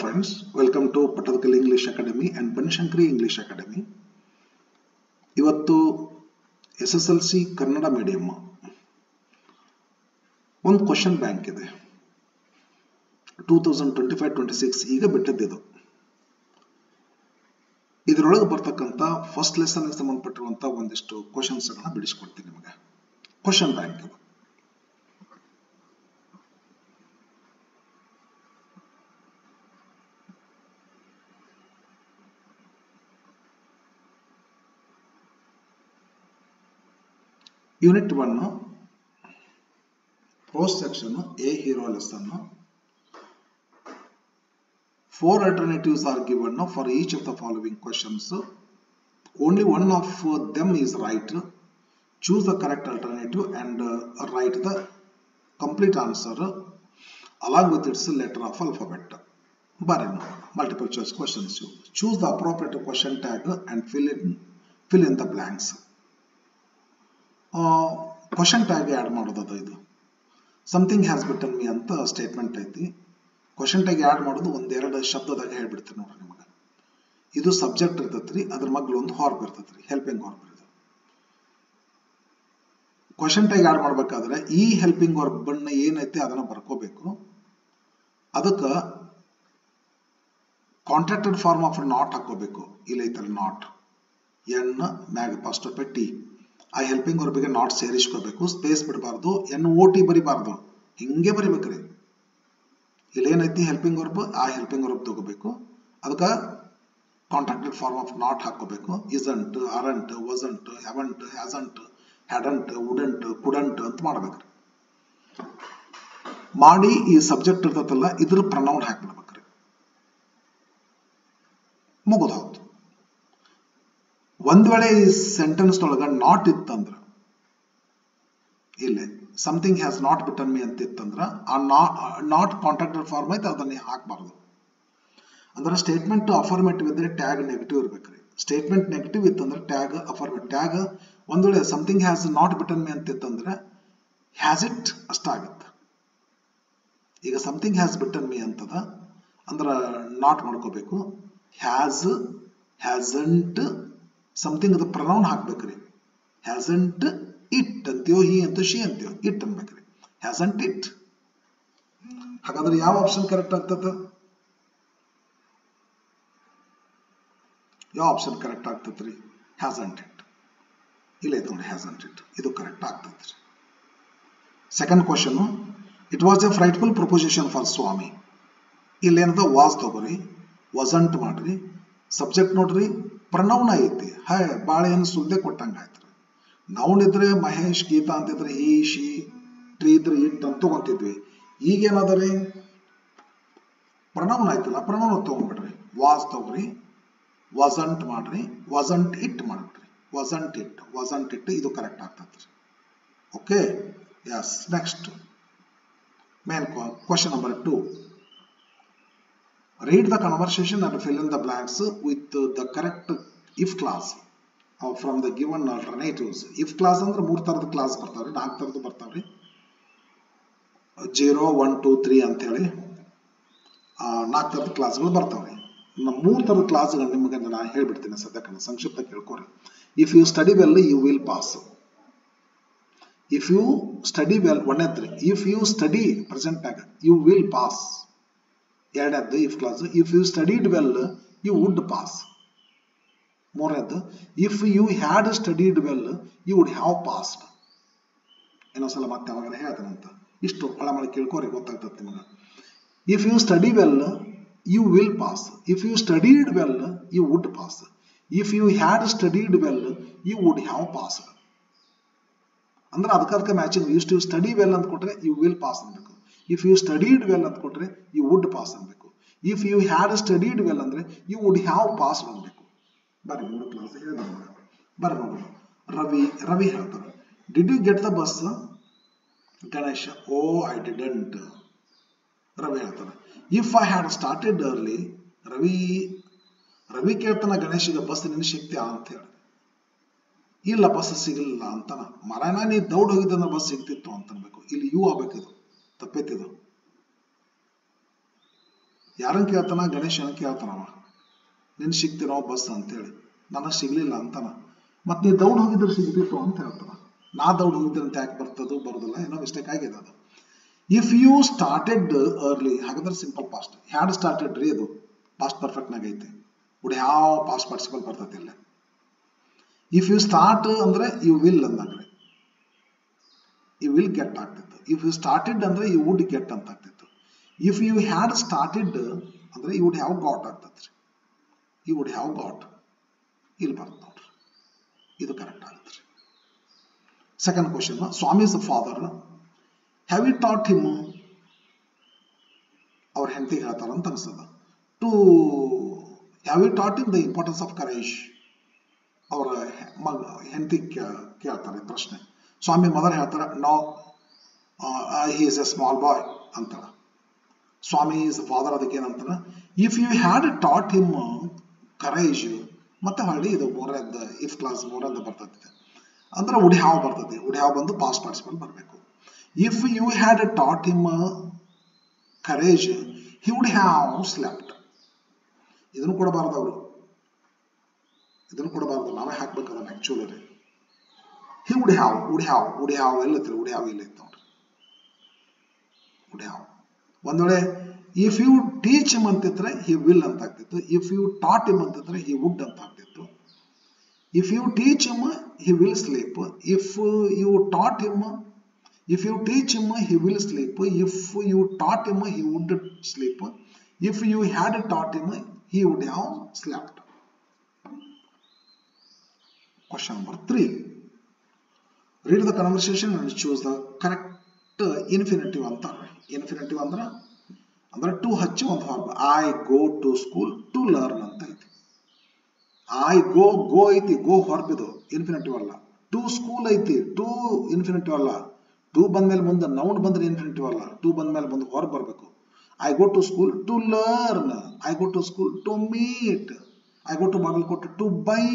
friends, welcome to Patakal English Academy and Banshankari English Academy. ಇವತ್ತು SSLC Kannada medium ಒಂದು question bank ಇದೆ 2025-26 ಈಗ ಬಿಟ್ಟಿದ್ದು. ಇದರೊಳಗೆ ಬರ್ತಕ್ಕಂತ ಫಸ್ಟ್ ಲೆಸನ್ ಗೆ ಸಂಬಂಧಪಟ್ಟಿರುವಂತ ಒಂದಿಷ್ಟು ಕ್ವೆಶ್ಚನ್ಸ್ ಅನ್ನು ಬಿಡಿಸಿಕೊಡ್ತೀನಿ ನಿಮಗೆ. ಕ್ವೆಶ್ಚನ್ ಬ್ಯಾಂಕ್ ಇದು. Unit 1 prose section A hero lesson. 4 alternatives are given for each of the following questions. Only one of them is right. Choose the correct alternative and write the complete answer along with its letter of alphabet. Multiple choice questions. Choose the appropriate question tag and fill in the blanks. Question tag add ಮಾಡೋದು ಇದು something has beaten me ಅಂತ statement ಐತಿ. Question tag add ಮಾಡೋದು ಒಂದೆರಡು ಶಬ್ದದಾಗ ಹೇಳ್ಬಿಡ್ತೀನಿ ನೋಡ್ರಿ ನಿಮಗೆ. ಇದು ಸಬ್ಜೆಕ್ಟ್ ಇರ್ತೈತ್ರಿ, ಅದ್ರ ಮಗ್ಲು ಒಂದು ಹಾರ್ಬ್ ಇರ್ತೈತ್ರಿ, ಹೆಲ್ಪಿಂಗ್ ಹಾರ್ಬ್ ಇರ್ತದೆ. ಕ್ವಶನ್ ಟ್ಯಾಗ್ ಆ್ಯಡ್ ಮಾಡ್ಬೇಕಾದ್ರೆ ಈ ಹೆಲ್ಪಿಂಗ್ ಹಾರ್ಬ್ ಅನ್ನ ಏನೈತಿ ಅದನ್ನ ಬರ್ಕೋಬೇಕು. ಅದಕ್ಕೆ ಕಾಂಟ್ರಾಕ್ಟೆಡ್ ಫಾರ್ಮ್ ಆಫ್ ನಾಟ್ ಹಾಕೋಬೇಕು. ಇಲ್ಲೈತಲ್ಲ ನಾಟ್, ಎನ್ ಮ್ಯಾಗ ಫಸ್ಟ್ ಪೆಟ್ಟಿ ಆ ಹೆಲ್ಪಿಂಗ್ ವರ್ಬಿಗೆ ನಾಟ್ ಸೇರಿಸ್ಕೋಬೇಕು. ಸ್ಪೇಸ್ ಬಿಡಬಾರ್ದು, NOT ಬರಿಬಾರ್ದು, ಹಿಂಗೆ ಬರಿಬೇಕ್ರಿ. ಇಲ್ಲೇನೈತಿ ಹೆಲ್ಪಿಂಗ್ ವರ್ಬ್, ಆ ಹೆಲ್ಪಿಂಗ್ ವರ್ಬ್ ತಗೋಬೇಕು. ಅದಕ್ಕೆ ಕಾಂಟ್ರಾಕ್ಟೆಡ್ ಫಾರ್ಮ್ ಆಫ್ ನಾಟ್ ಹಾಕೋಬೇಕು. Isn't, ಅರಂಟ್, wasn't, haven't, hasn't, hadn't, wouldn't, couldn't ಅಂತ ಮಾಡ್ಬೇಕ್ರಿ. ಮಾಡಿ ಈ ಸಬ್ಜೆಕ್ಟ್ ಇರ್ತದಲ್ಲ ಇದ್ರ ಪ್ರನೌನ್ ಹಾಕ್ಬಿಡ್ಬೇಕ್ರಿ. ಮುಗಿದು ಹೌದು. ಒಂದ್ ವೇಳೆ ಈ ಸೆಂಟೆನ್ಸ್ ಒಳಗ ನಾಟ್ ಇತ್ತಂದ್ರ, ಇಲ್ಲೇ something has not bitten me ಅಂತ ಇತ್ತಂದ್ರ ಆ ನಾಟ್ ಕಾಂಟ್ರಾಕ್ಟೆಡ್ ಫಾರ್ಮ್ ಐತೆ ಅದನ್ನ ಹಾಕಬಾರ್ದು. ಅಂದ್ರೆ ಸ್ಟೇಟ್ಮೆಂಟ್ ಅಫರ್ಮೇಟಿವ್ ಇದ್ರೆ ಟ್ಯಾಗ್ ನೆಗೆಟಿವ್ ಇರ್ಬೇಕ್ರಿ. ಸ್ಟೇಟ್ಮೆಂಟ್ ನೆಗೆಟಿವ್ ಇತ್ತಂದ್ರೆ ಟ್ಯಾಗ್ ಅಫರ್ಮೇಟಿವ್. ಟ್ಯಾಗ್ ಒಂದ್ ವೇಳೆ something has not bitten me ಅಂತ ಇತ್ತಂದ್ರೆ ಹ್ಯಾಸ್ ಇಟ್ ಅಷ್ಟ ಆಗತ್ತೆ. ಈಗ ಸಮಥಿಂಗ್ ಹ್ಯಾಸ್ ಬಿಟನ್ ಮೀ ಅಂತದ ಅಂದ್ರ ನಾಟ್ ಮಾಡ್ಕೋಬೇಕು. ಹ್ಯಾಸ್, ಹ್ಯಾಸಂಟ್, ಸಮಥಿಂಗ್ ಅದು ಪ್ರನೌನ್ ಹಾಕ್ಬೇಕ್ರಿ. ಹ್ಯಾಸಂಟ್ ಇಟ್ ಅಂತೀವೋ, ಹಿ ಅಂತೋ, ಶಿ ಅಂತೀವೋ, ಇಟ್ ಅನ್ಬೇಕ್ರಿ. Hasn't it. ಹಾಗಾದ್ರೆ ಯಾವ ಆಪ್ಷನ್ ಕರೆಕ್ಟ್ ಆಗ್ತದ? ಯಾವ ಆಪ್ಷನ್ ಕರೆಕ್ಟ್ ಆಗ್ತದ್ರಿ? Hasn't it. ಇಲ್ಲೇ ನೋಡಿ ಹ್ಯಾಸಂಟ್ ಇಟ್, ಇದು ಕರೆಕ್ಟ್ ಆಗ್ತದ್ರಿ. Second question, it was a frightful proposition for Swami. ಇಲ್ಲೇನದ ವಾಸ್ ತಗೋರಿ, ವಾಸಂಟ್ ಮಾಡ್ರಿ. ಸಬ್ಜೆಕ್ಟ್ ನೋಡ್ರಿ ಪ್ರನೌನ್ ಐತಿ. ಬಾಳೆಹಣ್ಣು ಸುಲ್ದೆ ಕೊಟ್ಟಂಗ ಆಯ್ತು. ನೌನ್ ಇದ್ರೆ ಮಹೇಶ್, ಗೀತಾ ಅಂತಿದ್ರೆ ಹಿ, ಶಿ, ಟ್ರೀ ಇದ್ರೆ ಇಟ್ ಅಂತ ತಗೊಂತಿದ್ವಿ. ಈಗೇನದ್ರಿ ಪ್ರನೌನ್ ಆಯ್ತಲ್ಲ, ಪ್ರನೌನ್ ತಗೊಂಡ್ಬಿಡ್ರಿ. ವಾಸ್ ತಗೋರಿ, ವಾಸಂಟ್ ಮಾಡ್ರಿ, ವಾಸಂಟ್ ಇಟ್ ಮಾಡ್ಬಿಡ್ರಿ. ವಾಸಂಟ್ ಇಟ್, ವಾಸಂಟ್ ಇಟ್, ಇದು ಕರೆಕ್ಟ್ ಆಗ್ತದ್ರಿ. Okay, yes. Next main question number 2. Read the conversation and fill in the blanks with the correct if clause from the given alternatives. If clause ಅಂದ್ರೆ 3 ತರದ class ಬರ್ತಾವ್ರಿ, 4 ತರದ್ದು ಬರ್ತಾವ್ರಿ. 0, 1, 2, 3 ಅಂತ ಹೇಳಿ 4 ತರದ ಕ್ಲಾಸ್ಗಳು ಬರ್ತಾವ್ರಿ. 3 ತರದ ಕ್ಲಾಸ್ಗಳು ನಿಮಗೆ ನಾನು ಹೇಳ್ಬಿಡ್ತೀನಿ ಸದ್ಯಕ್ಕೆ, ಸಂಕ್ಷಿಪ್ತ ಕೇಳ್ಕೊರಿ. If you study well you will pass. If you study well ಒಂದೇದ್ರಿ, ಇಫ್ ಯು ಸ್ಟಡಿ ಪ್ರೆಸೆಂಟ್ ಆಗ ಯು ವಿಲ್ ಪಾಸ್. ಎರಡನೇದ್ದು if clause, if you studied well you would pass. ಮೂರನೇದ್ದು if you had studied well you would have passed. ಇನ್ನೊಂದ್ಸಲ ಮತ್ತೆ ಅವಾಗ ಹೇಳ್ತಾನಂತ, ಇಷ್ಟು ಒಳಮಳೆ ಕೇಳ್ಕೋರಿ, ಗೊತ್ತಾಗ್ತದೆ ನಿಮಗೆ. If you study well you will pass. If you studied well you would pass. If you had studied well you would have passed. ಅಂದ್ರೆ ಅದಕ್ಕೆ ಮ್ಯಾಚಿಂಗ್. ಯು ಸ್ಟಡಿ ವೆಲ್ ಅಂತ ಕೊಟ್ರೆ ಯು ವಿಲ್ ಪಾಸ್ ಅನ್ಬೇಕು. ಇಫ್ ಯು ಸ್ಟಡಿಡ್ ವೆಲ್ ಅಂತ ಕೊಟ್ರೆ you would pass ಅನ್ಬೇಕು. If you had studied well ಅಂದ್ರೆ you would have pass ಅನ್ಬೇಕು. ಬರ್ರಿ ನೋಡು ಕ್ಲಾಸ್ ಬರ್ರಿ ನೋಡು. ರವಿ ಹೇಳ್ತಾರೆ, did you get the bus? Ganesha, oh I didn't. Ravi ಹೇಳ್ತಾರೆ, if I had started early. Ravi ಕೇಳ್ತಾನ ಗಣೇಶಿಗೆ, ಬಸ್ ನಿನ್ ಸಿಗ್ತೀಯಾ ಅಂತ ಹೇಳಿ. ಇಲ್ಲ ಬಸ್ ಸಿಗಲಿಲ್ಲ ಅಂತಾನ. ಮರನ ನೀ ದೌಡ್ ಹೋಗಿದ್ದಂದ್ರೆ ಬಸ್ ಸಿಗ್ತಿತ್ತು ಅಂತ ಅನ್ಬೇಕು. ಇಲ್ಲಿ ಯು ಆಗ್ಬೇಕಿದು, ತಪ್ಪೈತಿದು. ಯಾರನ್ನು ಕೇಳ್ತಾನ? ಗಣೇಶನ ಕೇಳ್ತಾನವ, ನಿನ್ ಸಿಗ್ತೀನೋ ಬಸ್ ಅಂತೇಳಿ. ನನಗೆ ಸಿಗ್ಲಿಲ್ಲ ಅಂತಾನ. ಮತ್ತೆ ನೀ ದೌಡ್ ಹೋಗಿದ್ರೆ ಸಿಗ್ತಿತ್ತು ಅಂತ ಹೇಳ್ತಾನ. ನಾ ದೌಡ್ ಹೋಗಿದ್ರೆ ಅಂತ ಯಾಕೆ ಬರ್ತದೋ ಬರೋದಿಲ್ಲ, ಏನೋ ಮಿಸ್ಟೇಕ್ ಆಗಿದೆ ಅದು. ಇಫ್ ಯು ಸ್ಟಾರ್ಟೆಡ್ ಅರ್ಲಿ, ಹಾಗಾದ್ರೆ ಸಿಂಪಲ್ ಪಾಸ್ಟ್. ಹ್ಯಾಡ್ ಸ್ಟಾರ್ಟೆಡ್ ರೀ, ಅದು ಪಾಸ್ಟ್ ಪರ್ಫೆಕ್ಟ್ ನಾಗ ಐತಿ. ವುಡ್ ಹ್ಯಾವ್ ಪಾಸ್ಟ್ ಪಾರ್ಟಿಸಿಪಲ್ ಬರ್ತೈತಿ ಇಲ್ಲ. ಇಫ್ ಯು ಸ್ಟಾರ್ಟ್ ಅಂದ್ರೆ ಯು ವಿಲ್ ಅಂದಂಗ್ರಿ, ಯು ವಿಲ್ ಗೆಟ್ ಆಗ್ತಿತ್ತು. ಇಫ್ ಯು ಸ್ಟಾರ್ಟೆಡ್ ಅಂದ್ರೆ ಯು ವುಡ್ ಗೆಟ್ ಅಂತ ಆಗ್ತಿತ್ತು. ಇಫ್ ಯು ಹ್ಯಾಡ್ ಸ್ಟಾರ್ಟೆಡ್ ಅಂದ್ರೆ ಯು ವುಡ್ ಹ್ಯಾವ್ ಗಾಟ್ ಆಗ್ತದ್ರಿ. ಯು ವುಡ್ ಹ್ಯಾವ್ ಗಾಟ್ ಇಲ್ಲಿ ಬರ್ತ ನೋಡ್ರಿ, ಇದು ಕರೆಕ್ಟ್ ಆಗುತ್ತೆ. Second question, Swami's father have you taught him, ಅವ್ರ ಹೆಂಡತಿಗೆ ಹೇಳ್ತಾರ ಅಂತ ಅನ್ಸದ. To have you taught him the importance of courage, ಅವರ ಹೆಂಡತಿ ಕೇಳ್ತಾರೆ ಪ್ರಶ್ನೆ. ಸ್ವಾಮಿ ಮದರ್ ಹೇಳ್ತಾರೆ no he is a small boy ಅಂತಾರ. ಸ್ವಾಮಿ ಇಸ್ ಫಾದರ್ ಅದಕ್ಕೆ ಏನಂತಾರ, if you had taught him courage, ಮತ್ತೆ ಹೊಳ್ಳಿ ಇದು ಮೂರನೇದ ಇಫ್ ಕ್ಲಾಸ್ ಮೂರನೇದ ಬರ್ತದೆ ಅಂದ್ರೆ ವುಡ್ ಹ್ಯಾವ್ ಬರ್ತದೆ. ವುಡ್ ಹ್ಯಾವ್ ಬಂದು ಪಾಸ್ಟ್ ಪಾರ್ಟಿಸಿಪಲ್ ಬರಬೇಕು. If you had taught him courage he would have slept. ಇದನ್ನು ಕೊಡಬಾರ್ದು ಅವರು, ಇದನ್ನು ಕೊಡಬಾರ್ದು, ನಾವೇ ಹಾಕ್ಬೇಕು ಅದನ್ನ actually. He would have, would have, would have ಎಲ್ಲೈತ್ರಿ, ವುಡ್ ಹ್ಯಾವ್ ಇಲ್ಲ ಐತೆ ನೋಡ್ರಿ, ವುಡ್ ಹ್ಯಾವ್. ಒಂದ್ ವೇಳೆ ಇಫ್ ಯು ಟೀಚ್ ಹಿಮ್ ಅಂತಿದ್ರೆ ಹಿ ವಿಲ್ ಅಂತ ಆಗ್ತಿತ್ತು. ಇಫ್ ಯು ಟಾಟ್ ಹಿಮ್ ಅಂತಿದ್ರೆ ಹಿ ವುಡ್ ಅಂತ ಆಗ್ತಿತ್ತು. If you teach him he will sleep. If you taught him, if you teach him he will sleep. If you taught him he would sleep. If you had taught him he would have slept. Question number 3. Read the conversation and choose the correct infinitive ಅಂತಾರೆ. Infinitive ಅಂದ್ರೆ to ಹಚ್ಚಿ ಒಂದು verb. I go to school to learn ಅಂತ ಐತಿ. I go ಐತಿ, go verb ಇದು, infinitive ಅಲ್ಲ. To school ಐತಿ, ಟು ಇನ್ಫಿನಿಟಿವ್ ಅಲ್ಲ. ಟು ಬಂದ್ಮೇಲೆ ಮುಂದೆ ನೌನ್ ಬಂದ್ರೆ ಇನ್ಫಿನಿಟಿವ್ ಅಲ್ಲ. ಟು ಬಂದ್ಮೇಲೆ ಮುಂದೆ ವರ್ಬ್ ಬರಬೇಕು. I go to school to learn. I go to school to meet. I go to Bagalkote to buy.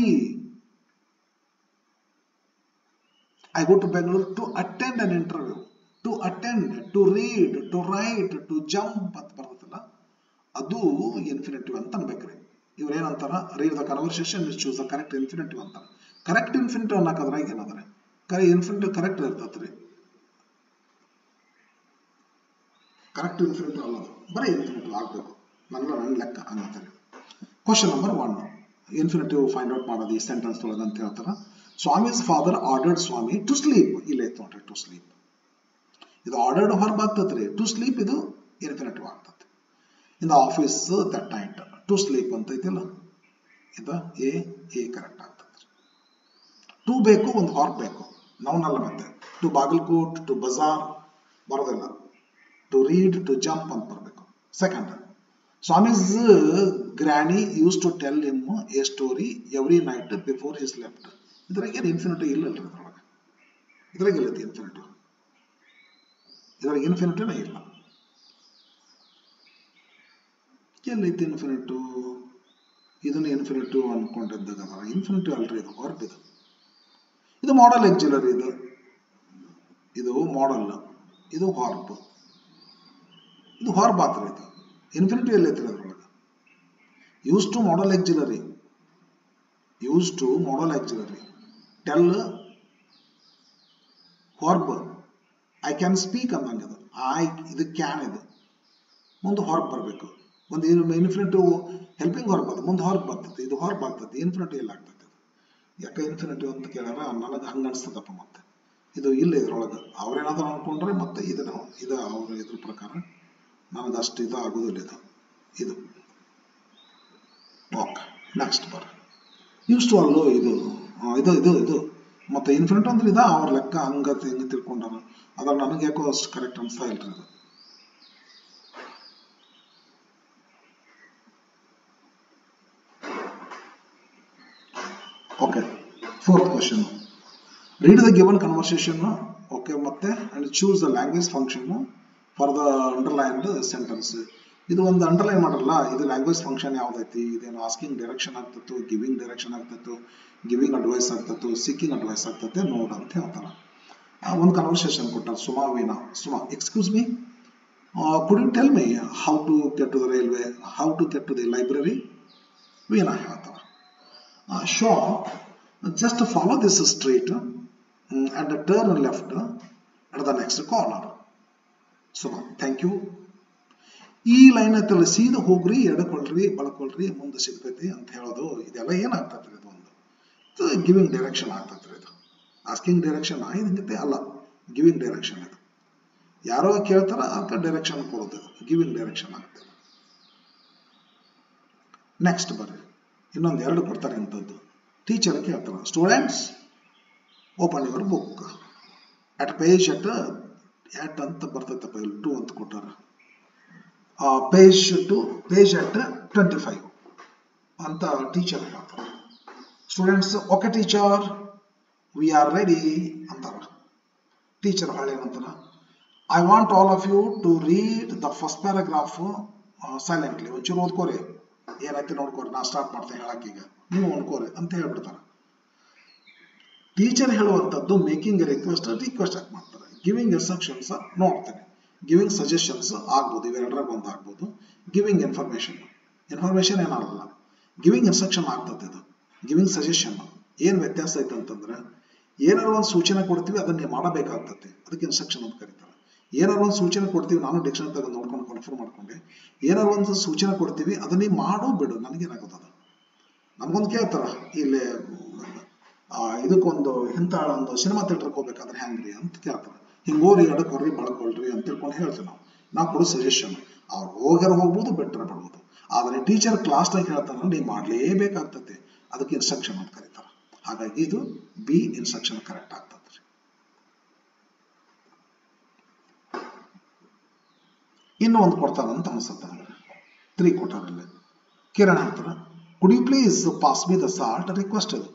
I go to Bangalore to attend an interview. To attend, to read, to write, to jump ಅಂತ ಬರ್ತದಲ್ಲ, ಅದು infinitive ಅಂತ ಅನ್ಬೇಕ್ರಿ. ಇವ್ರು ಏನಂತಾರ, read the conversation choose the correct infinitive ಅಂತಾರ. Correct infinitive ಅನ್ನಕದ್ರಾಗ ಏನಂದ್ರೆ ಇನ್ಫಿನಿಟಿವ್ ಕರೆಕ್ಟ್ ಇರ್ತತ್ರಿ. ಕರೆಕ್ಟ್ ಇನ್ಫಿನಿಟಿವ್ ಅಲ್ಲ, ಬರೀ ಇನ್ಫಿನಿಟಿವ್ ಆಗ್ಬೇಕು, ನನ್ನ ಲೆಕ್ಕ ಅನ್ನತ್ತಾರೆ. Question number 1, infinitive find out ಮಾಡೋದು ಈ ಸೆಂಟೆನ್ಸ್ ಒಳಗೆ ಅಂತ ಹೇಳ್ತಾರ. Swami's father ordered Swami to sleep. ಇಲ್ಲ ಐತೆ ನೋಡ್ರಿ, ಟು ಸ್ಲೀಪ್ ಇದು ಆರ್ಡರ್ಡ್ ಹೊರಬ್ ಆಗ್ತದ್ರಿ. ಟು ಸ್ಲೀಪ್ ಇದು ಇನ್ಫಿನಿಟಿವ್ ಆಗ್ತದೆ. In the office that night to sleep ಅಂತ ಐತಿಲ್ಲ, ಇದು ಎ ಕರೆಕ್ಟ್ ಆಗ್ತದೆ. ಟು ಬೇಕು, ಒಂದು ಹೊರಬ್ ಬೇಕು, ನೌನಲ್ಲ. ಮತ್ತೆ ಟು ಬಾಗಲ್ಕೋಟ್, ಟು ಬಜಾರ್ ಬರೋದಿಲ್ಲ. ಟು ರೀಡ್, ಟು ಜಂಪ್ ಅಂತ ಬರಬೇಕು. Second, Swami's granny used to tell him a story every night before he slept. ಇದ್ರಾಗ ಏನು ಇನ್ಫಿನಿಟಿವ್ ಇಲ್ಲಲ್ರಿ, ಇದ್ರೊಳಗೆ. ಇದ್ರಾಗ ಎಲ್ಲೈತಿ ಇನ್ಫಿನಿಟಿವ್? ಇದ್ರಾಗ ಇನ್ಫಿನಿಟಿವ್ನೇ ಇಲ್ಲ. ಎಲ್ಲೈತಿ ಇನ್ಫಿನಿಟಿವ್? ಇದನ್ನ ಇನ್ಫಿನಿಟಿವ್ ಅನ್ಕೊಂಡಿದ್ದಾಗ ಇನ್ಫಿನಿಟಿವ್ ಅಲ್ರಿ, ಇದು ವರ್ಬ್. ಇದು ಮಾಡಲ್ ಆಕ್ಸಿಲರಿ. ಇದು ಮಾಡಲ್, ಇದು ವರ್ಬ್. ಇದು ವರ್ಬ್ ಆತ್ರ. ಇದು ಇನ್ಫಿನಿಟಿವ್ ಎಲ್ಲೈತ್ರಿ ಅದ್ರೊಳಗೆ? Used to modal auxiliary, used to modal auxiliary. Tell verb. I can speak ಅಂದಂಗೆ ಅದು. ಇದು ಕ್ಯಾನ್, ಇದು ಮುಂದೆ ವರ್ಬ್ ಬರಬೇಕು. ಒಂದು ಇನ್ಫಿನಿಟಿವ್ ಹೆಲ್ಪಿಂಗ್ ವರ್ಬ್ ಅದು, ಮುಂದೆ ವರ್ಬ್ ಬರ್ತದೆ. ಇದು ವರ್ಬ್ ಆಗ್ತದೆ, ಇನ್ಫಿನಿಟಿವ್ ಎಲ್ಲ ಆಗ್ತದೆ. ಯಾಕೆ ಇನ್ಫಿನಿಟಿವ್ ಅಂತ ಕೇಳಾರ, ನನಗೆ ಹಂಗೆ ಅನಿಸ್ತದಪ್ಪ. ಮತ್ತೆ ಇದು ಇಲ್ಲ ಇದ್ರೊಳಗೆ. ಅವ್ರೇನಾದ್ರೂ ಅನ್ಕೊಂಡ್ರೆ ಮತ್ತೆ ಇದು ಅವ್ರ ಇದ್ರ ಪ್ರಕಾರ ನನಗೆ ಅಷ್ಟು ಇದು ಆಗೋದಿಲ್ಲ. ಇದು ಓಕೆ. ನೆಕ್ಸ್ಟ್ ಬರ್ರಿ. ಯೂಸ್ ಟು ಅಲ್ಲೋ ಇದು ಮತ್ತೆ ಇನ್ಫಿನಿಟಿವ್ ಅಂದ್ರೆ ಇದ ಅವ್ರ ಲೆಕ್ಕ ಹಂಗತ್ತೆ ಹೆಂಗೆ ತಿಳ್ಕೊಂಡಾರ. ಅದ್ರ ನನಗೆ ಯಾಕೋ ಅಷ್ಟು ಕರೆಕ್ಟ್ ಅನ್ಸ್ತಾ ಇಲ್ರಿ ಅದು. Okay. Fourth question, read the given conversation. Okay, ಮತ್ತೆ and choose the language function for the underlined sentence. ಇದು ಒಂದು ಅಂಡರ್ಲೈನ್ ಮಾಡಲ್ಲ. ಇದು ಲ್ಯಾಂಗ್ವೇಜ್ ಫಂಕ್ಷನ್ ಯಾವ್ದೈತಿ? ಇದೇನು ಆಸ್ಕಿಂಗ್ ಡೈರೆಕ್ಷನ್ ಆಗ್ತತ್ತು, ಗಿವಿಂಗ್ ಡೈರೆಕ್ಷನ್ ಆಗ್ತತ್ತು, ಗಿವಿಂಗ್ ಅಡ್ವೈಸ್ ಆಗ್ತತ್ತು, ಸೀಕಿಂಗ್ ಅಡ್ವೈಸ್ ಆಗ್ತತೆ ನೋಡ್ ಅಂತ ಹೇಳ್ತಾರ. ಒಂದು ಕನ್ವರ್ಸೇಷನ್ ಕೊಟ್ಟಾರ. Suma, excuse me, Could you tell me how to get to the railway, how to get to the library? Veena ಹೇಳ್ತಾರ. Sure, just follow this street and turn left at the next corner. So, thank you. ಈ line ಐತಲ್ಲ ಸೀದಾ ಹೋಗ್ರಿ ಎಡಕೊಳ್ರಿ ಬಳಕೊಳ್ರಿ ಮುಂದೆ ಸಿಗ್ತೈತಿ ಅಂತ ಹೇಳೋದು ಇದೆಲ್ಲ ಏನಾಗ್ತೈತ್ರಿ ಇದು ಒಂದು ಗಿವಿಂಗ್ ಡೈರೆಕ್ಷನ್ ಆಗ್ತೈತ್ರಿ ಇದು ಆಸ್ಕಿಂಗ್ ಡೈರೆಕ್ಷನ್ ಇದಕ್ಕೆ ಅಲ್ಲ ಗಿವಿಂಗ್ ಡೈರೆಕ್ಷನ್ ಇದು ಯಾರೋ ಕೇಳ್ತಾರ ಅಂತ ಡೈರೆಕ್ಷನ್ ಕೊಡೋದು ಗಿವಿಂಗ್ ಡೈರೆಕ್ಷನ್ ಆಗ್ತದೆ ನೆಕ್ಸ್ಟ್ ಬರ್ರಿ ಇನ್ನೊಂದು ಎರಡು ಕೊಡ್ತಾರೆ ಇಂಥದ್ದು ಟೀಚರ್ ಕೇಳ್ತಾರ students open your book at page eight ಅಂತ ಬರ್ತೈತಪ್ಪ ಇಲ್ಲಿ 2 ಅಂತ ಕೊಟ್ಟಾರ page at 25 ಅಂತ ಟೀಚರ್ ಹೇಳ್ತಾರೆ students okay teacher we are ready ಅಂತಾರ ಟೀಚರ್ ಹೊಳ್ಳಿ ಏನಂತಾರ I want all of you to read the first paragraph silently ಒಂಚೂರು ಓದ್ಕೋರಿ ಏನೈತಿ ನೋಡ್ಕೋರಿ ನಾ ಸ್ಟಾರ್ಟ್ ಮಾಡ್ತೇನೆ ಹೇಳಕ್ಕೆ ಈಗ ನೀವು ಓದ್ಕೋರಿ ಅಂತ ಹೇಳ್ಬಿಡ್ತಾರೆ ಟೀಚರ್ ಹೇಳುವಂಥದ್ದು ಮೇಕಿಂಗ್ ಎ ರಿಕ್ವೆಸ್ಟ್ ಯಾಕೆ ಮಾಡ್ತಾರೆ ಗಿವಿಂಗ್ ಇನ್ಸ್ಟ್ರಕ್ಷನ್ಸ್ ನೋಡ್ತೇನೆ ಗಿವಿಂಗ್ ಸಜೆಷನ್ಸ್ ಆಗ್ಬೋದು ಇವೆರಡರಾಗ ಒಂದು ಆಗ್ಬೋದು ಗಿವಿಂಗ್ ಇನ್ಫಾರ್ಮೇಶನ್ ಏನಾಗಲ್ಲ ಗಿವಿಂಗ್ ಇನ್ಸ್ಟ್ರಕ್ಷನ್ ಆಗ್ತದೆ ಇದು ಗಿವಿಂಗ್ ಸಜೆಷನ್ ಏನು ವ್ಯತ್ಯಾಸ ಐತೆ ಅಂತಂದ್ರೆ ಏನಾರು ಒಂದು ಸೂಚನೆ ಕೊಡ್ತೀವಿ ಅದನ್ನ ನೀವು ಮಾಡಬೇಕಾಗ್ತದೆ ಅದಕ್ಕೆ ಇನ್ಸ್ಟ್ರಕ್ಷನ್ ಅಂತ ಕರೀತಾರೆ ಏನಾರು ಒಂದು ಸೂಚನೆ ಕೊಡ್ತೀವಿ ನಾನು ಡಿಕ್ಷನರಿ ತೆಗೆದು ನೋಡ್ಕೊಂಡು ಕನ್ಫರ್ಮ್ ಮಾಡ್ಕೊಂಡೆ ಏನಾರು ಒಂದು ಸೂಚನೆ ಕೊಡ್ತೀವಿ ಅದನ್ನ ಮಾಡು ಬಿಡು ನನಗೇನಾಗುತ್ತದ ನಮ್ಗೊಂದು ಕೇಳ್ತಾರ ಇಲ್ಲಿ ಇದಕ್ಕೊಂದು ಇಂಥ ಒಂದು ಸಿನಿಮಾ ಥಿಯೇಟರ್ಗೆ ಹೋಗ್ಬೇಕಾದ್ರೆ ಹೆಂಗ್ರಿ ಅಂತ ಕೇಳ್ತಾರೆ ಹಿಂಗೋರಿ ಎಡಕೊರ್ರಿ ಬಳಕೊಳ್ರಿ ಅಂತ ತಿಳ್ಕೊಂಡು ಹೇಳ್ತೀವಿ ನಾವು ಕೊಡೋ ಸಜೆಷನ್ ಅವ್ರು ಹೋಗ್ಯಾರ ಹೋಗ್ಬೋದು ಬೆಟ್ರ ಬಿಡ್ಬೋದು ಆದರೆ ಟೀಚರ್ ಕ್ಲಾಸ್ನಾಗ ಹೇಳ್ತಾರ ನೀವು ಮಾಡಲೇಬೇಕಾಗ್ತದೆ ಅದಕ್ಕೆ ಇನ್ಸ್ಟ್ರಕ್ಷನ್ ಅಂತ ಕರೀತಾರೆ ಹಾಗಾಗಿ ಇದು ಬಿ ಇನ್ಸ್ಟ್ರಕ್ಷನ್ ಕರೆಕ್ಟ್ ಆಗ್ತದೆ ಇನ್ನೂ ಒಂದು ಕೊಡ್ತಾರಂತ ಅನ್ಸುತ್ತೆ ನನಗೆ 3 ಕೊಟ್ಟಾರಲ್ಲಿ ಕಿರಣ್ ಹೇಳ್ತಾರ could you please pass me the salt request ಇದು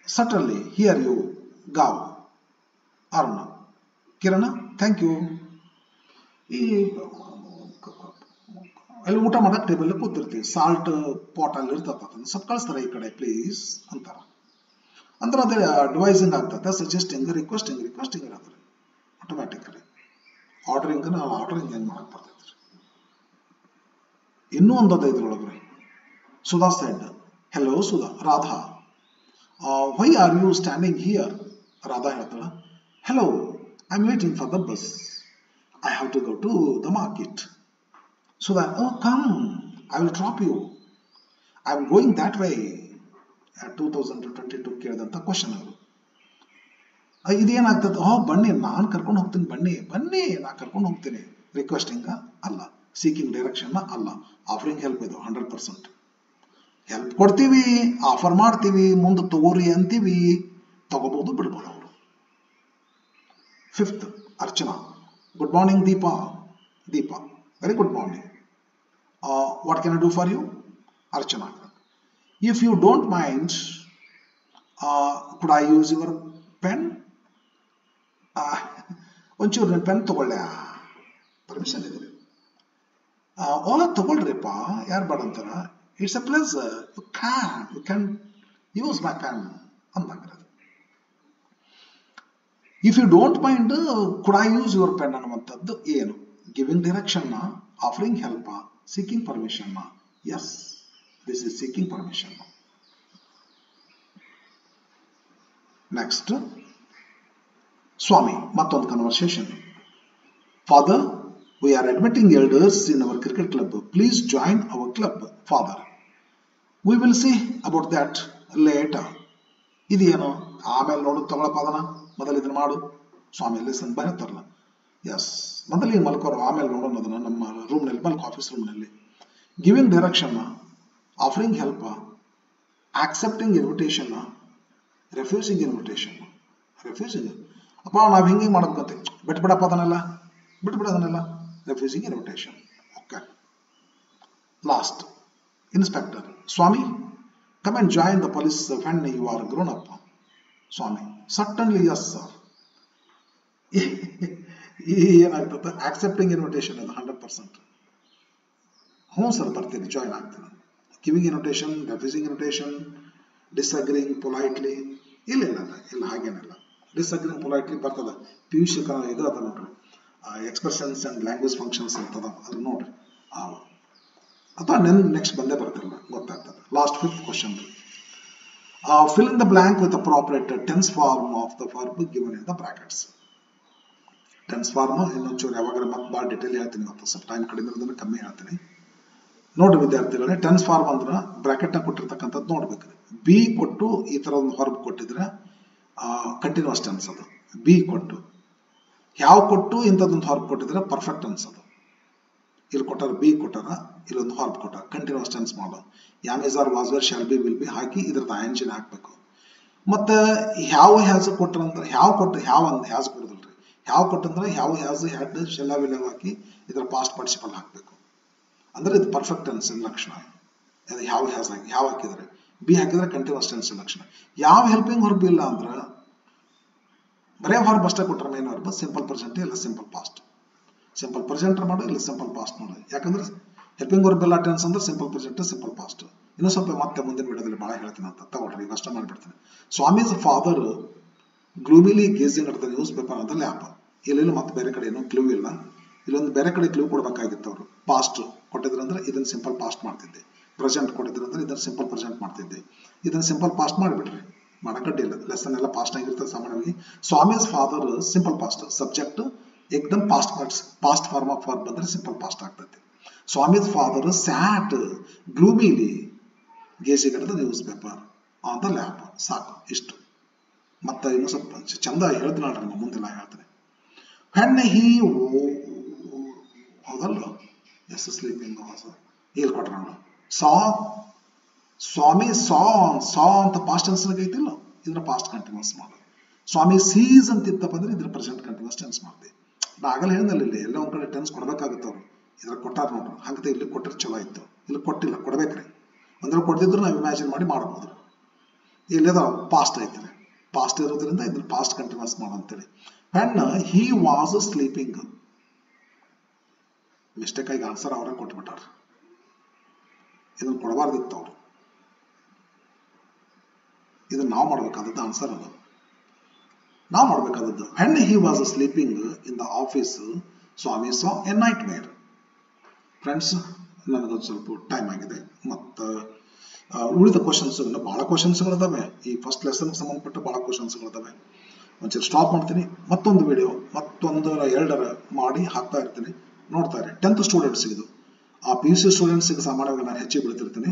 certainly here you go Aruna Kirana thank you ಈ ಅಲ್ಲಿ ಊಟ ಮಾಡಕ್ಕೆ ಟೇಬಲ್ ಕೂತಿರ್ತೀವಿ ಸಾಲ್ಟ್ ಪಾಟ್ ಅಲ್ಲಿ ಇರ್ತದೆ ಸ್ವಲ್ಪ ಕಳಿಸ್ತಾರೆ ಈ ಕಡೆ ಪ್ಲೀಸ್ ಅಂತಾರ ಅಂದ್ರೆ ಅದೇ ಅಡ್ವೈಸಿಂಗ್ ಆಗ್ತದೆ ಸಜೆಸ್ಟಿಂಗ್ ರಿಕ್ವೆಸ್ಟಿಂಗ್ ಇರತ್ತೆ ಆಟೋಮ್ಯಾಟಿಕಲಿ ಆರ್ಡರಿಂಗ್ ಹೆಂಗ್ ಮಾಡಕ್ ಬರ್ತೈತ್ರಿ ಇನ್ನೂ ಒಂದದ ಇದ್ರೊಳಗ್ರಿ Sudha said hello Sudha Radha why are you standing here Radha ಹೇಳ್ತಾಳ hello I'm waiting for the bus I have to go to the market so that oh come I will drop you I'm going that way 2022 ಕೇಳಿದಂತ question ಅದು ಇದೇನಾಗ್ತದೆ ಬನ್ನಿ ನಾನು ಕರ್ಕೊಂಡು ಹೋಗ್ತೀನಿ ಬನ್ನಿ ನಾ ಕರ್ಕೊಂಡು ಹೋಗ್ತೀನಿ ರಿಕ್ವೆಸ್ಟಿಂಗ್ ಅಲ್ಲ ಸೀಕಿಂಗ್ ಡೈರೆಕ್ಷನ್ ಅಲ್ಲ ಆಫರಿಂಗ್ ಹೆಲ್ಪ್ ಇದು 100% ಹೆಲ್ಪ್ ಕೊಡ್ತೀವಿ ಆಫರ್ ಮಾಡ್ತೀವಿ ಮುಂದೆ ತಗೋರಿ ಅಂತೀವಿ ತಗೋಬಹುದು ಬಿಡ್ಬೋದು ಅವರು 5th Archana good morning Deepa very good morning what can I do for you Archana if you don't mind could I use your pen ಒಂಚೂರು ನನ್ನ ಪೆನ್ ತಗೊಳ್ಳೆ ಪರ್ಮಿಷನ್ ಇದೆ ತಗೊಳ್ರಿಪ್ಪ ಯಾರು ಬೇಡ ಅಂತಾರ It's a pleasure. You can use my pen. If you don't mind, could I use your pen? Giving direction, offering help, seeking permission. Yes, this is seeking permission. Next, Swami, mattond conversation. Father, we are admitting elders in our cricket club. Please join our club, Father. We will see about that later. ಇದೇನು ಆಮೇಲೆ ನೋಡು ತಗೊಳಪ್ಪ ಅದನ್ನ ಮೊದಲು ಇದನ್ನ ಮಾಡು ಸ್ವಾಮಿ listen ಬರುತ್ತಾರಲ್ಲ S ಮೊದಲು ಈಗ ಮಲ್ಕೋರು ಆಮೇಲೆ ನೋಡೋಣ ಅದನ್ನ ನಮ್ಮ ರೂಮ್ನಲ್ಲಿ ಮಲ್ಕೋ ಆಫೀಸ್ ರೂಮ್ನಲ್ಲಿ giving direction offering help accepting invitation refusing invitation ಅಪ್ಪ ನಾವು ಹಿಂಗೆ ಮಾಡ್ಬೇಕಂತೆ ಬಿಟ್ಬಿಡಪ್ಪ ಅದನ್ನೆಲ್ಲ refusing invitation okay last Inspector, Swami, come and join the police when you are grown up. Swami, certainly yes, sir. Accepting invitation is 100%. Home sir, bartini join ಆಗ್ತೀನಿ. Giving invitation, refusing invitation, disagreeing politely. ಇಲ್ಲ ಹಾಗೇನಿಲ್ಲ. Disagreeing politely ಬರ್ತದೆ. ಪಿಯುಷ್ ಇದು ಅದ ನೋಡ್ರಿ. Expressions and language functions ಅಂತದ ಅದು ನೋಡ್ರಿ ಅಥವಾ ನೆಕ್ಸ್ಟ್ ಬಂದೇ ಬರ್ತಿರಲ್ಲ ಗೊತ್ತಾಗ್ತದೆ. Last 5th question. Fill in the blank with appropriate tense form of the verb given in the brackets. Tense form ಇನ್ನೊಂಚೂರು ಯಾವಾಗ ಮತ್ತೆ ಭಾಳ ಡಿಟೇಲ್ ಹೇಳ್ತೀನಿ, ಇವತ್ತು ಸ್ವಲ್ಪ ಟೈಮ್ ಕಡಿಮೆ ಇರೋದನ್ನ ಕಮ್ಮಿ ಹೇಳ್ತೀನಿ. ನೋಡ್ರಿ ವಿದ್ಯಾರ್ಥಿಗಳೇ, ಟೆನ್ಸ್ ಫಾರ್ಮ್ ಅಂದ್ರೆ ಬ್ರಾಕೆಟ್ನ ಕೊಟ್ಟಿರ್ತಕ್ಕಂಥದ್ದು ನೋಡ್ಬೇಕು. ಬಿ ಕೊಟ್ಟು ಈ ಥರ ಒಂದು ವರ್ಬ್ ಕೊಟ್ಟಿದ್ರೆ ಕಂಟಿನ್ಯೂಸ್ ಟೆನ್ಸ್ ಅದು. ಬಿ ಕೊಟ್ಟು ಯಾವ ಕೊಟ್ಟು ಇಂಥದ್ದೊಂದು ವರ್ಬ್ ಕೊಟ್ಟಿದ್ರೆ ಪರ್ಫೆಕ್ಟ್ ಟೆನ್ಸ್ ಅದು. ಇಲ್ಲಿ ಕೊಟ್ಟಾರ ಬಿ ಕೊಟ್ಟಾರ, ಇಲ್ಲೊಂದು ವರ್ಬ್ ಕೊಟ್ಟಾರ, ಕಂಟಿನ್ಯೂಸ್ ಟೆನ್ಸ್ ಮಾಡೋ. Am is are was were shall be will be ಹಾಕಿ ಇದ್ರದ್ದು ಐಎನ್ಜಿನ ಹಾಕ್ಬೇಕು. ಮತ್ತೆ ಯಾವ ಹ್ಯಾಸ್ ಕೊಟ್ಟರಂದ್ರೆ ಯಾವ ಕೊಟ್ಟು ಯಾವ ಒಂದು ಹ್ಯಾಸ್ ಕೊಡೋದಿಲ್ರಿ. ಯಾವ ಕೊಟ್ಟಂದ್ರೆ ಯಾವ ಹ್ಯಾಸ್ ಹ್ಯಾಡ್ ಶೆಲ್ಲ ವಿಲ್ ಹಾಕಿ ಇದರ ಪಾಸ್ಟ್ ಪಾರ್ಟಿಸಿಪಲ್ ಹಾಕಬೇಕು. ಅಂದ್ರೆ ಇದು ಪರ್ಫೆಕ್ಟ್ ಟೆನ್ಸ್ ಲಕ್ಷಣ. ಅದು ಯಾವ ಹ್ಯಾಸ್ ಹಾಕಿ ಯಾವ ಹಾಕಿದ್ರೆ ಬಿ ಹಾಕಿದ್ರೆ ಕಂಟಿನ್ಯೂಸ್ ಟೆನ್ಸ್ ಲಕ್ಷಣ. ಯಾವ ಹೆಲ್ಪಿಂಗ್ ವರ್ಬ್ ಇಲ್ಲ ಅಂದ್ರೆ ಬರೇ ವರ್ಬ್ ಅಷ್ಟೇ ಕೊಟ್ಟರೆ ಮೇನ್ ವರ್ಬ್ ಸಿಂಪಲ್ ಪ್ರೆಸೆಂಟ್ ಇಲ್ಲ ಸಿಂಪಲ್ ಪಾಸ್ಟ್. ಸಿಂಪಲ್ ಪ್ರೆಸೆಂಟ್ ಮಾಡು ಇಲ್ಲ ಸಿಂಪಲ್ ಪಾಸ್ಟ್ ಮಾಡು. ಯಾಕಂದ್ರೆ ಹೆಲ್ಪಿಂಗ್ ವರ್ಬ್ ಇಲ್ಲ ಟೆನ್ಸ್ ಅಂದ್ರೆ ಸಿಂಪಲ್ ಪ್ರೆಸೆಂಟ್ ಸಿಂಪಲ್ ಪಾಸ್ಟ್. ಇನ್ನೂ ಸ್ವಲ್ಪ ಮತ್ತೆ ಮುಂದಿನ ವಿಡಿಯೋದಲ್ಲಿ ಭಾಳ ಹೇಳ್ತೀನಿ ಅಂತ ತಗೊಳ್ರಿ, ಈಗ ಅಷ್ಟೇ ಮಾಡಿಬಿಡ್ತೀನಿ. Swami's father gloomily gazing at the newspaper ಅಂತ ಲ್ಯಾಪ್. ಇಲ್ಲೆಲ್ಲ ಮತ್ತೆ ಬೇರೆ ಕಡೆ ಏನೋ ಕ್ಲೂ ಇಲ್ಲ, ಇಲ್ಲೊಂದು ಬೇರೆ ಕಡೆ ಕ್ಲೂ ಕೊಡ್ಬೇಕಾಗಿತ್ತು. ಅವರು ಪಾಸ್ಟ್ ಕೊಟ್ಟಿದ್ರು ಅಂದ್ರೆ ಇದನ್ನ ಸಿಂಪಲ್ ಪಾಸ್ಟ್ ಮಾಡ್ತಿದ್ದೆ, ಪ್ರೆಸೆಂಟ್ ಕೊಟ್ಟಿದ್ರು ಅಂದ್ರೆ ಇದನ್ನ ಸಿಂಪಲ್ ಪ್ರೆಸೆಂಟ್ ಮಾಡ್ತಿದ್ದೆ. ಇದನ್ನ ಸಿಂಪಲ್ ಪಾಸ್ಟ್ ಮಾಡಿಬಿಟ್ರಿ, ಮಾಡಕಡ್ಡಿ ಇಲ್ಲ. ಲೆಸನ್ ಎಲ್ಲ ಪಾಸ್ಟ್ ಆಗಿರ್ತದೆ ಸಾಮಾನ್ಯವಾಗಿ. Swami's father simple past, subject ಏಕದಮ್ ಪಾಸ್ಟ್ ಫಾರ್ಮ್ ಆಫ್ ವರ್ಬ್ ಬಂದ್ರೆ ಸಿಂಪಲ್ ಪಾಸ್ಟ್ ಆಗ್ತೈತಿ. Swami's father sat gloomily gazing at the newspaper on the lap. ಸಾಕು ಇಷ್ಟು. ಮತ್ತೆ ಇನ್ನೂ ಸ್ವಲ್ಪ ಚಂದ ಹೇಳ್ತೀನಿ ನಮ್ಮ ಮುಂದೆಲ್ಲ ಹೇಳ್ತೀನಿ. ಹೆಣ್ಣೆ ಹೀ ಹೌದಲ್ಲ, ಎಸ್ ಸ್ಲೀಪಿಂಗ್ ಇಲ್ಲಿ ಕೊಟ್ರ ಸಾ ಸ್ವಾಮಿ ಸಾ ಅಂತ ಪಾಸ್ಟ್ ಟೆನ್ಸ್ ಐತಿಲ್ಲ, ಇದ್ರ ಪಾಸ್ಟ್ ಕಂಟಿನ್ಯೂಸ್ ಮಾಡೋದು. ಸ್ವಾಮಿ ಸೀಸ್ ಅಂತ ಇತ್ತಪ್ಪ ಅಂದ್ರೆ ಇದ್ರ ಪ್ರೆಸೆಂಟ್ ಕಂಟಿನ್ಯೂಸ್ ಟೆನ್ಸ್ ಮಾಡ್ತೀವಿ. ನಾ ಆಗಲ್ಲ ಹೇಳಿದಲ್ಲಿ ಇಲ್ಲಿ ಎಲ್ಲ ಒಂದ್ ಕಡೆ ಟೆನ್ಸ್ ಕೊಡ್ಬೇಕಾಗುತ್ತೆ. ಅವ್ರು ಇದ್ರ ಕೊಟ್ಟಾರ ನೋಡ್ರಿ, ಹಂಗತೆ ಇಲ್ಲಿ ಕೊಟ್ಟರೆ ಚಲೋ ಇತ್ತು, ಇಲ್ಲಿ ಕೊಟ್ಟಿಲ್ಲ, ಕೊಡ್ಬೇಕ್ರಿ. ಅಂದ್ರೆ ಕೊಡ್ತಿದ್ರು ನಾವು ಇಮ್ಯಾಜಿನ್ ಮಾಡಿ ಮಾಡ್ಬೋದು. ಇಲ್ಲದ ಪಾಸ್ಟ್ ಐತಿ, ಪಾಸ್ಟ್ ಇರೋದ್ರಿಂದ ಇದ್ರ ಪಾಸ್ಟ್ ಕಂಟಿನ್ಯೂಸ್ ಮಾಡೋ ಅಂತೇಳಿ. ಹೆಣ್ಣ ಹಿ ವಾಸ್ ಸ್ಲೀಪಿಂಗ್, ಮಿಸ್ಟೇಕ್ ಆಗಿ ಆನ್ಸರ್ ಅವರೇ ಕೊಟ್ಬಿಟ್ಟಾರ. ಇದನ್ನ ಕೊಡಬಾರ್ದಿತ್ತು ಅವರು, ಇದನ್ನ ನಾವು ಮಾಡ್ಬೇಕಾದದ್ದು ಆನ್ಸರ್. ಅದು ನಾವು ಮಾಡ್ಬೇಕಾದದ್ದು. ಹೆಣ್ಣ he was sleeping in the office Swami saw a nightmare. Friends, ನನಗೊಂದು ಸ್ವಲ್ಪ ಟೈಮ್ ಆಗಿದೆ. ಮತ್ತು ಉಳಿದ ಕ್ವಶನ್ಸ್ ಭಾಳ ಕ್ವಶನ್ಸ್ಗಳಿದಾವೆ. ಈ ಫಸ್ಟ್ ಲೆಸನ್ಗೆ ಸಂಬಂಧಪಟ್ಟ ಭಾಳ ಕ್ವಶನ್ಸ್ಗಳಿದಾವೆ. ಒಂಚೂರು ಸ್ಟಾಪ್ ಮಾಡ್ತೀನಿ, ಮತ್ತೊಂದು ವಿಡಿಯೋ ಮತ್ತೊಂದು 2 ಮಾಡಿ ಹಾಕ್ತಾ ಇರ್ತೀನಿ, ನೋಡ್ತಾ ಇರಿ. 10th ಸ್ಟೂಡೆಂಟ್ಸ್ ಇದು, ಆ PUC ಸ್ಟೂಡೆಂಟ್ಸ್ಗೆ ಸಾಮಾನ್ಯವಾಗಿ ನಾನು ಹೆಚ್ಚಿಗೆ ಬಿಡ್ತಿರ್ತೀನಿ.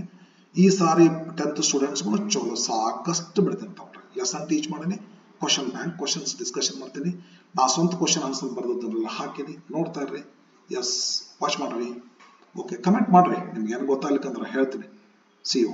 ಈ ಸಾರಿ 10th ಸ್ಟೂಡೆಂಟ್ಸ್ಗಳು ಚಲೋ ಸಾಕಷ್ಟು ಬಿಡ್ತೀನಿ. ತಗೊಳ್ರಿ, ಲೆಸನ್ ಟೀಚ್ ಮಾಡೀನಿ, ಕ್ವಶನ್ ಬ್ಯಾಂಕ್ ಕ್ವಶನ್ಸ್ ಡಿಸ್ಕಷನ್ ಮಾಡ್ತೀನಿ. ನಾ ಸ್ವಂತ ಕ್ವಶನ್ ಆನ್ಸರ್ ಬರೆದನ್ನೆಲ್ಲ ಹಾಕಿನಿ, ನೋಡ್ತಾ ಇರ್ರಿ. ಎಸ್, ವಾಚ್ ಮಾಡ್ರಿ. ಓಕೆ, ಕಮೆಂಟ್ ಮಾಡ್ರಿ, ನಿಮ್ಗೆ ಏನು ಗೊತ್ತಾಗ್ಲಿಕ್ಕಂದ್ರೆ ಹೇಳ್ತೀನಿ. See you.